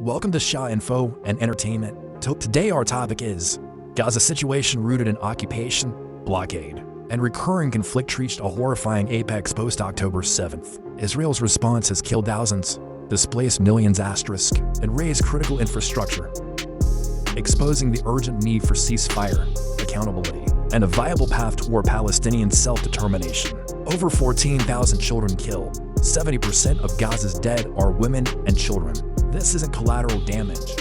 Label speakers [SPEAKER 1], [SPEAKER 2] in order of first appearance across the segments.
[SPEAKER 1] Welcome to Shah Info and Entertainment. Today our topic is Gaza situation rooted in occupation, blockade, and recurring conflict reached a horrifying apex post-October 7th. Israel's response has killed thousands, displaced millions and raised critical infrastructure, exposing the urgent need for ceasefire, accountability, and a viable path toward Palestinian self-determination. Over 14,000 children killed. 70% of Gaza's dead are women and children. This isn't collateral damage.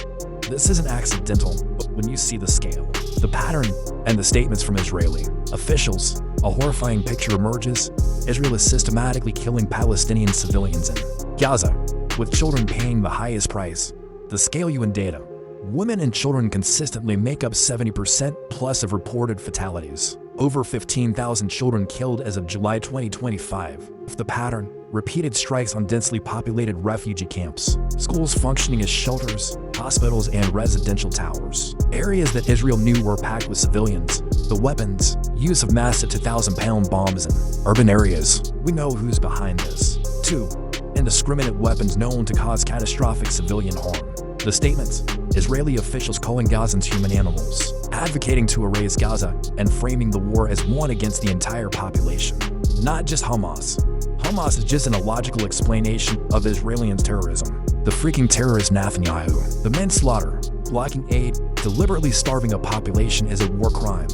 [SPEAKER 1] This isn't accidental, but when you see the scale, the pattern, and the statements from Israeli officials, a horrifying picture emerges. Israel is systematically killing Palestinian civilians in Gaza, with children paying the highest price. The scale UN data. Women and children consistently make up 70% plus of reported fatalities. Over 15,000 children killed as of July 2025. The pattern: repeated strikes on densely populated refugee camps, schools functioning as shelters, hospitals and residential towers, areas that Israel knew were packed with civilians, the weapons, use of massive 2,000-pound bombs in urban areas. We know who's behind this. 2. Indiscriminate weapons known to cause catastrophic civilian harm. The statements: Israeli officials calling Gazans human animals, advocating to erase Gaza, and framing the war as one against the entire population. Not just Hamas. Hamas is just an illogical explanation of Israeli terrorism. The freaking terrorist Netanyahu. The manslaughter, blocking aid, deliberately starving a population is a war crime.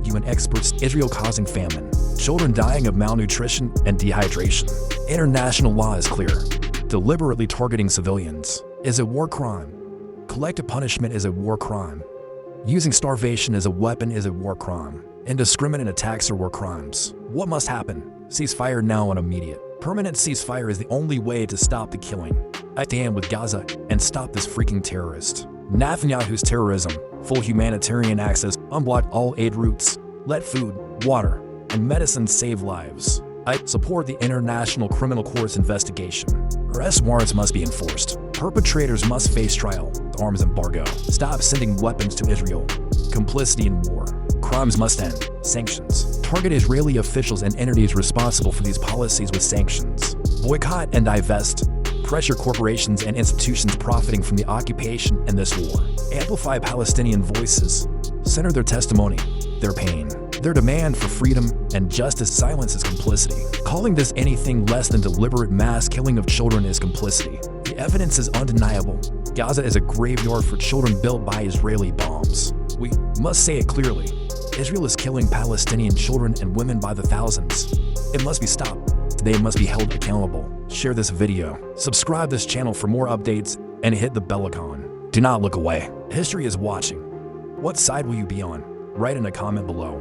[SPEAKER 1] UN experts: Israel causing famine, children dying of malnutrition and dehydration. International law is clear. Deliberately targeting civilians is a war crime. Collective punishment is a war crime. Using starvation as a weapon is a war crime. Indiscriminate attacks are war crimes. What must happen? Ceasefire now and immediate. Permanent ceasefire is the only way to stop the killing. I stand with Gaza and stop this freaking terrorist. Netanyahu's terrorism. Full humanitarian access. Unblock all aid routes. Let food, water, and medicine save lives. I support the International Criminal Court's investigation. Arrest warrants must be enforced. Perpetrators must face trial. Arms embargo. Stop sending weapons to Israel. Complicity in war. Crimes must end. Sanctions. Target Israeli officials and entities responsible for these policies with sanctions. Boycott and divest. Pressure corporations and institutions profiting from the occupation and this war. Amplify Palestinian voices. Center their testimony, their pain, their demand for freedom and justice. Silence is complicity. Calling this anything less than deliberate mass killing of children is complicity. The evidence is undeniable. Gaza is a graveyard for children built by Israeli bombs. We must say it clearly. Israel is killing Palestinian children and women by the thousands. It must be stopped. They must be held accountable. Share this video. Subscribe this channel for more updates and hit the bell icon. Do not look away. History is watching. What side will you be on? Write in a comment below.